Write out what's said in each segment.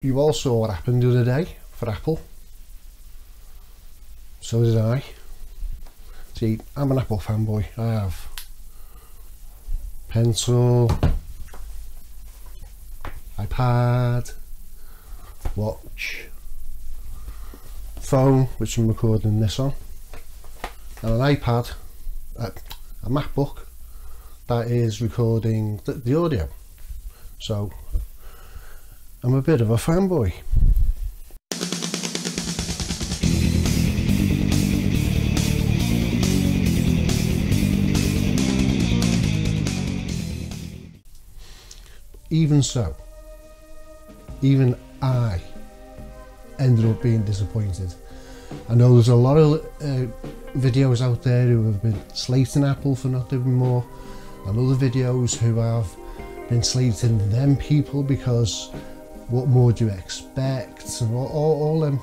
You all saw what happened the other day for Apple. So did I. See, I'm an Apple fanboy. I have pencil, iPad, watch, phone, which I'm recording this on, and an iPad, a MacBook that is recording the audio. So I'm a bit of a fanboy. Even so, even I ended up being disappointed. I know there's a lot of videos out there who have been slating Apple for not doing more, and other videos who have been slating them people because what more do you expect, and all them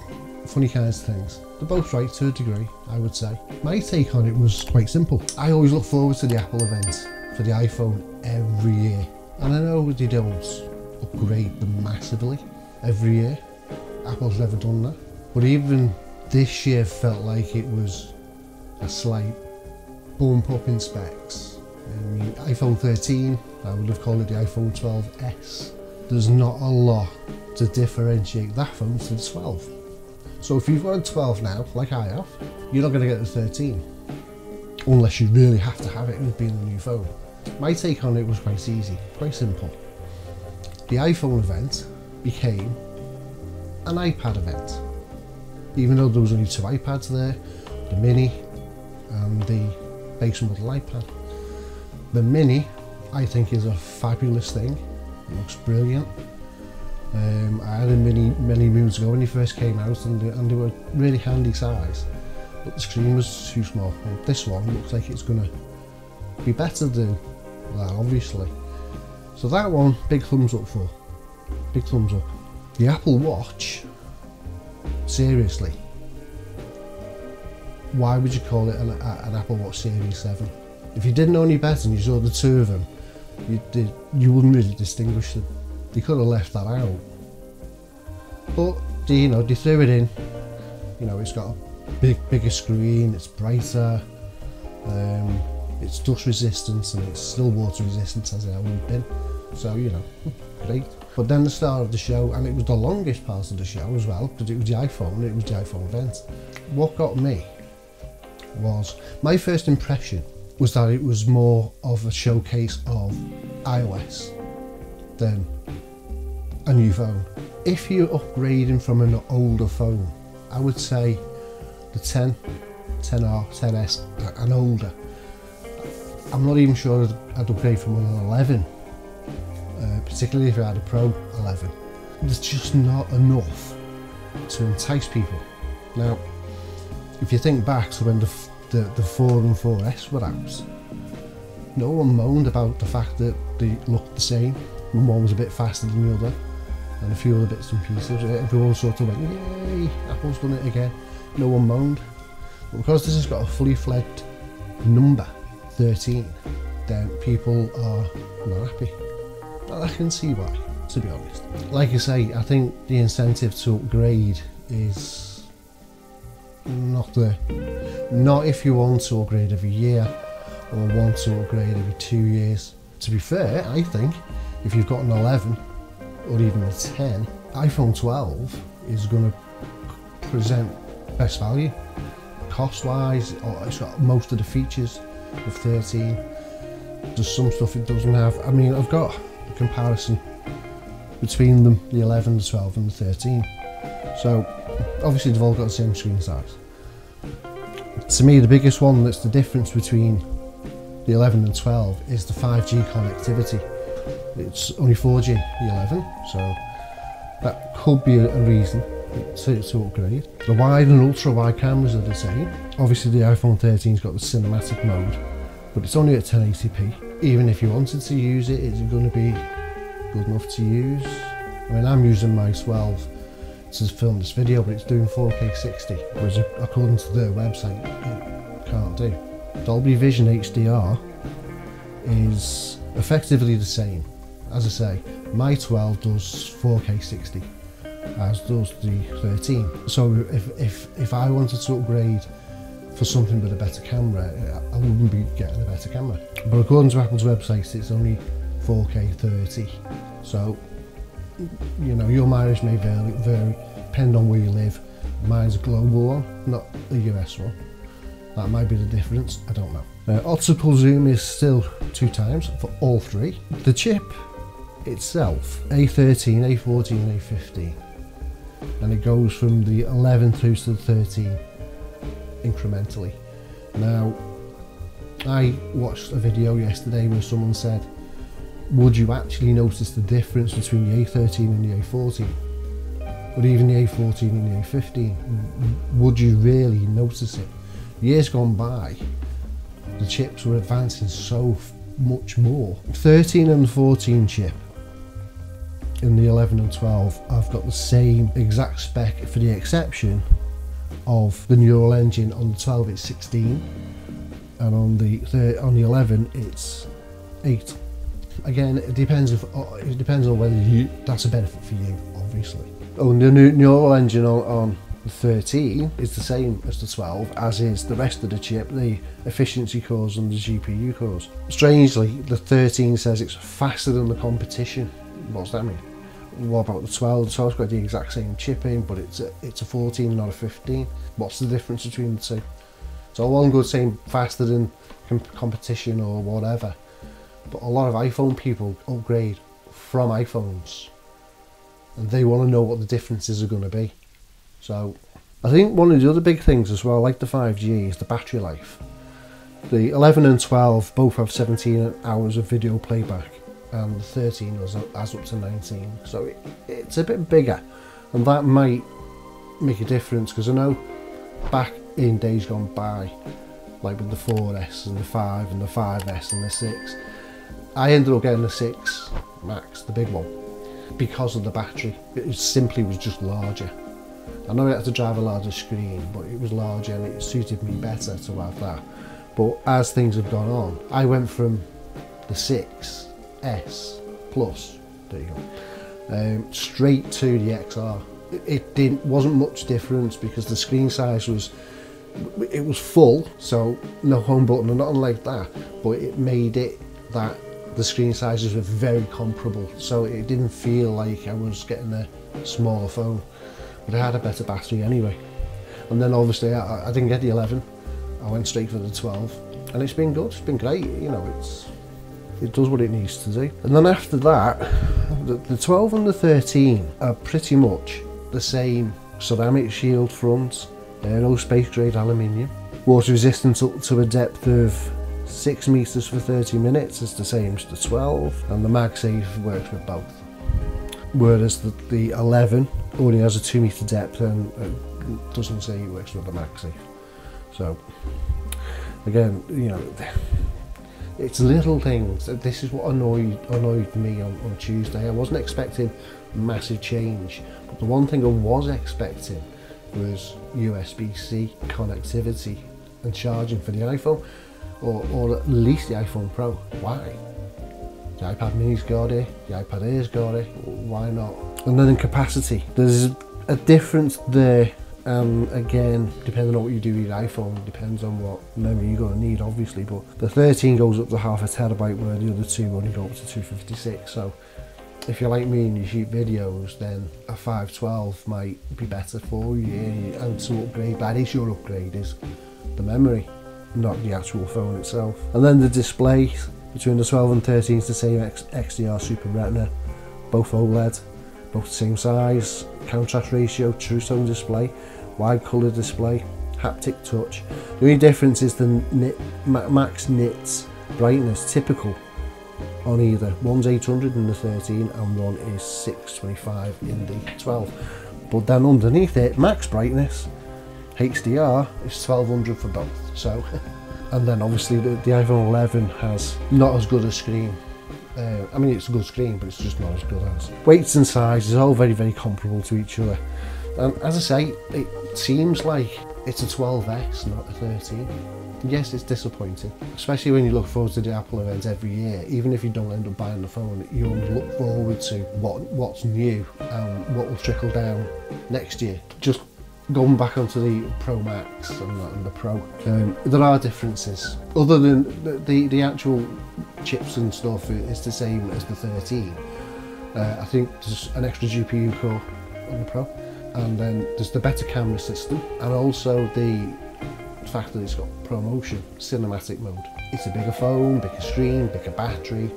funny kinds of things. They're both right to a degree, I would say. My take on it was quite simple. I always look forward to the Apple event for the iPhone every year. And I know they don't upgrade them massively every year. Apple's never done that. But even this year felt like it was a slight bump up in specs. I mean, iPhone 13, I would have called it the iPhone 12S. There's not a lot to differentiate that phone from the 12. So if you've got a 12 now, like I have, you're not going to get the 13. Unless you really have to have it with being a new phone. My take on it was quite easy, quite simple. The iPhone event became an iPad event. Even though there was only two iPads there, the mini and the base model iPad. The mini, I think, is a fabulous thing. It looks brilliant. I had a mini many moons ago when they first came out, and they were really handy size. But the screen was too small. Well, this one looks like it's going to be better than that, obviously. So that one, big thumbs up for. Big thumbs up. The Apple Watch, seriously, why would you call it an Apple Watch Series 7? If you didn't know any better and you saw the two of them, you wouldn't really distinguish them. They could have left that out. But they threw it in. You know, it's got a bigger screen, it's brighter, it's dust resistant, and it's still water resistant as it has always been. So, you know, great. But then the start of the show, and it was the longest part of the show as well, because it was the iPhone, it was the iPhone event. What got me was, my first impression was that it was more of a showcase of iOS than a new phone. If you're upgrading from an older phone, I would say the 10, 10R, 10S and older. I'm not even sure I'd upgrade from an 11, particularly if I had a Pro 11. There's just not enough to entice people. Now, if you think back to when the 4 and 4S were out, no one moaned about the fact that they looked the same. One was a bit faster than the other, and a few other bits and pieces. Everyone sort of went, yay, Apple's done it again. No one moaned. But because this has got a fully fledged number, 13, then people are not happy. And I can see why, to be honest. Like I say, I think the incentive to upgrade is not there. Not if you want to upgrade every year or want to upgrade every 2 years. To be fair, I think if you've got an 11 or even a 10, iPhone 12 is going to present best value. Cost-wise, it's got most of the features of 13. There's some stuff it doesn't have. I mean, I've got a comparison between them, the 11, the 12 and the 13. So obviously they've all got the same screen size. To me, the biggest one that's the difference between the 11 and 12 is the 5G connectivity. It's only 4G, the 11, so that could be a reason to upgrade. The wide and ultra wide cameras are the same. Obviously the iPhone 13's got the cinematic mode, but it's only at 1080p. Even if you wanted to use it, is it going to be good enough to use? I mean, I'm using my 12 to film this video, but it's doing 4K 60, which according to their website it can't do. Dolby Vision HDR is effectively the same. As I say, my 12 does 4K 60, as does the 13. So if I wanted to upgrade for something with a better camera, I wouldn't be getting a better camera. But according to Apple's website, it's only 4K 30. So, you know, your mileage may vary depending on where you live. Mine's a global one, not a US one. That might be the difference, I don't know. Optical zoom is still 2 times for all 3. The chip itself, A13, A14 and A15. And it goes from the 11 through to the 13 incrementally. Now, I watched a video yesterday where someone said, would you actually notice the difference between the A13 and the A14? Or even the A14 and the A15? Would you really notice it? Years gone by, the chips were advancing so much more. 13 and 14 chip in the 11 and 12, I've got the same exact spec, for the exception of the neural engine. On the 12 it's 16, and on the 11 it's 8. Again, it depends on whether that's a benefit for you, obviously. Oh, and the neural engine on the 13 is the same as the 12, as is the rest of the chip, the efficiency cores and the GPU cores. Strangely, the 13 says it's faster than the competition. What's that mean? What about the 12? The 12's got the exact same chip in, but it's a 14, not a 15. What's the difference between the two? It's all well and good saying faster than competition or whatever, but a lot of iPhone people upgrade from iPhones, and they want to know what the differences are going to be. So I think one of the other big things as well, like the 5G, is the battery life. The 11 and 12 both have 17 hours of video playback, and the 13 has up to 19, so it's a bit bigger, and that might make a difference, because I know back in days gone by, like with the 4S and the 5 and the 5S and the 6, I ended up getting the 6 Max, the big one, because of the battery. It simply was just larger. I know it had to drive a larger screen, but it was larger and it suited me better to have that. But as things have gone on, I went from the 6S Plus, there you go, straight to the XR. It wasn't much difference, because the screen size was full, so no home button or nothing like that, but it made it that the screen sizes were very comparable, so it didn't feel like I was getting a smaller phone, but it had a better battery anyway. And then obviously I didn't get the 11, I went straight for the 12, and it's been good, it's been great, you know, it does what it needs to do. And then after that, the 12 and the 13 are pretty much the same ceramic shield front, aerospace grade aluminium, water resistant up to a depth of 6 meters for 30 minutes, is the same as the 12, and the MagSafe works with both. Whereas the 11 only has a 2 meter depth and doesn't say it works with the MagSafe. So again, you know, it's little things. This is what annoyed me on Tuesday. I wasn't expecting massive change, but the one thing I was expecting was USB-C connectivity and charging for the iPhone, or at least the iPhone Pro. Why? The iPad mini's got it, the iPad Air's got it, why not? And then in capacity, there's a difference there. Again, depending on what you do with your iPhone, depends on what memory you're going to need, obviously, but the 13 goes up to ½ a terabyte, where the other two only go up to 256. So if you're like me and you shoot videos, then a 512 might be better for you, and to upgrade, that is your upgrade, is the memory, not the actual phone itself. And then the display between the 12 and 13 is the same XDR Super Retina, both OLED, both the same size, contrast ratio, true tone display, wide colour display, haptic touch. The only difference is the max nits brightness, typical on either. One's 800 in the 13 and one is 625 in the 12. But then underneath it, max brightness, HDR, is 1200 for both. So, and then obviously the iPhone 11 has not as good a screen. I mean, it's a good screen, but it's just not as good as. Weights and sizes are all very, very comparable to each other. And as I say, it seems like it's a 12S, not a 13. yes, it's disappointing, especially when you look forward to the Apple event every year. Even if you don't end up buying the phone, you always look forward to what's new and what will trickle down next year. Just going back onto the Pro Max and the Pro, there are differences. Other than the actual chips and stuff is the same as the 13. I think there's an extra GPU core on the Pro, and then there's the better camera system, and also the fact that it's got ProMotion cinematic mode. It's a bigger phone, bigger screen, bigger battery,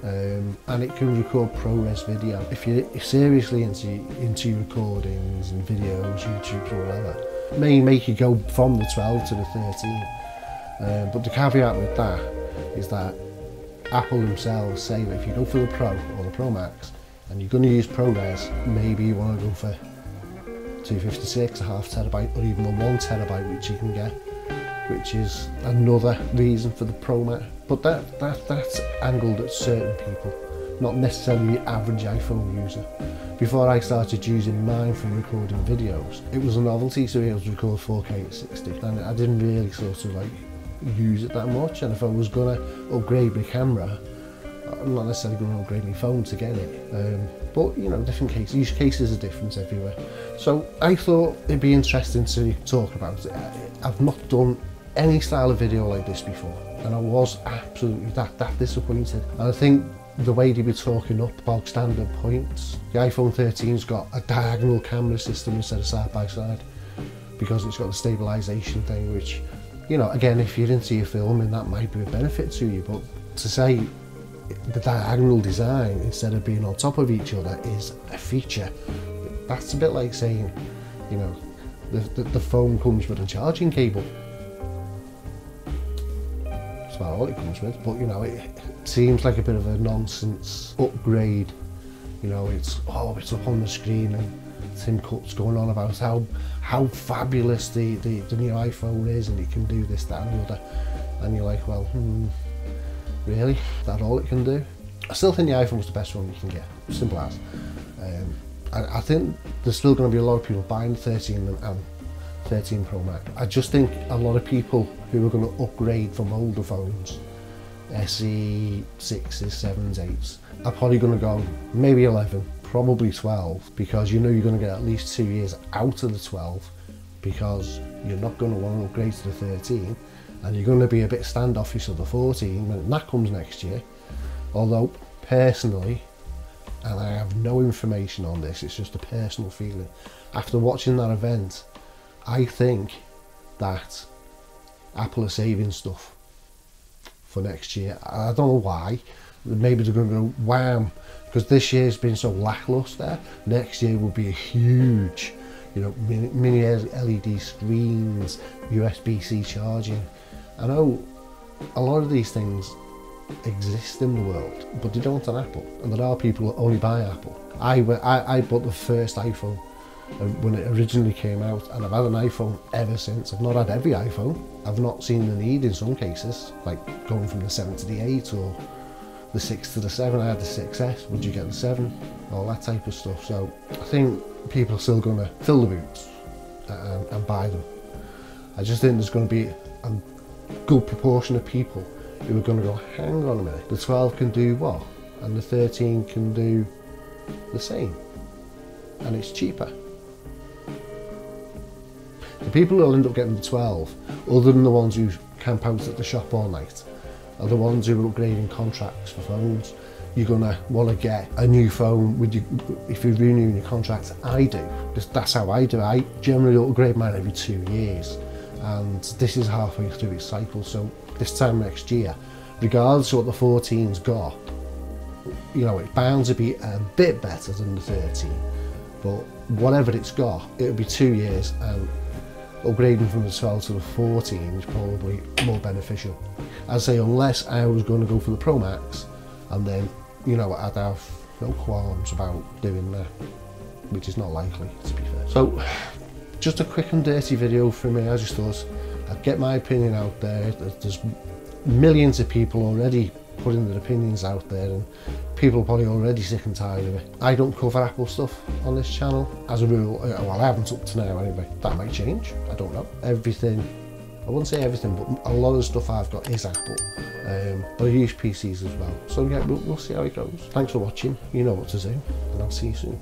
and it can record ProRes video. If you're seriously into recordings and videos, YouTube or whatever, it may make you go from the 12 to the 13. But the caveat with that is that Apple themselves say that if you go for the Pro or the Pro Max and you're going to use ProRes, maybe you want to go for 256, a half terabyte, or even a 1 terabyte, which you can get, which is another reason for the Pro Max. But that's angled at certain people, not necessarily the average iPhone user. Before I started using mine for recording videos, it was a novelty to be able to record 4K at 60, and I didn't really sort of like use it that much. And if I was going to upgrade my camera, I'm not necessarily going to upgrade my phone to get it. But you know, different cases, use cases are different everywhere. So I thought it'd be interesting to talk about it. I've not done any style of video like this before, and I was absolutely that disappointed. And I think the way they were talking up bog standard points, the iPhone 13's got a diagonal camera system instead of side by side, because it's got the stabilization thing, which, you know, again, if you're into your filming, that might be a benefit to you. But to say the diagonal design instead of being on top of each other is a feature, that's a bit like saying, you know, the phone comes with a charging cable. That's about all it comes with. But you know, it seems like a bit of a nonsense upgrade. You know, it's up on the screen, and Tim Cook's going on about how fabulous the new iPhone is, and it can do this, that and the other, and you're like, well, really? Is that all it can do? I still think the iPhone's the best one you can get, simple as. I think there's still going to be a lot of people buying the 13 and 13 Pro Max. I just think a lot of people who are going to upgrade from older phones, SE 6s, 7s, 8s, are probably going to go maybe 11, probably 12, because you know you're going to get at least 2 years out of the 12, because you're not going to want to upgrade to the 13, and you're going to be a bit standoffish of the 14 when that comes next year. Although personally, and I have no information on this, it's just a personal feeling, after watching that event, I think that Apple are saving stuff for next year. I don't know why. Maybe they're going to go wham, because this year's been so lackluster. Next year will be a huge, you know, mini LED screens, USB-C charging. I know a lot of these things exist in the world, but they don't on Apple, and there are people that only buy Apple. I bought the first iPhone when it originally came out, and I've had an iPhone ever since. I've not had every iPhone. I've not seen the need in some cases, like going from the 7 to the 8 or the 6 to the 7. I had the 6S, would you get the 7? All that type of stuff. So I think people are still going to fill the boots and buy them. I just think there's going to be a good proportion of people who are going to go, hang on a minute, the 12 can do what? And the 13 can do the same, and it's cheaper. The people who'll end up getting the 12, other than the ones who camp out at the shop all night, are the ones who are upgrading contracts for phones. You're going to want to get a new phone with you if you're renewing your contract. I do. That's how I do. I generally upgrade mine every 2 years, and this is halfway through its cycle. So this time next year, regardless of what the 14's got, you know, it's bound to be a bit better than the 13. But whatever it's got, it'll be 2 years, and upgrading from the 12 to the 14 is probably more beneficial. I'd say unless I was going to go for the Pro Max, and then, you know, I'd have no qualms about doing that, which is not likely, to be fair. So, just a quick and dirty video from me. I just thought I'd get my opinion out there. There's millions of people already putting their opinions out there, and people are probably already sick and tired of it. I don't cover Apple stuff on this channel as a rule. Well, I haven't up to now anyway. That might change, I don't know. Everything I wouldn't say everything, but a lot of the stuff I've got is Apple. But I use PCs as well. So yeah, we'll see how it goes. Thanks for watching, you know what to do, and I'll see you soon.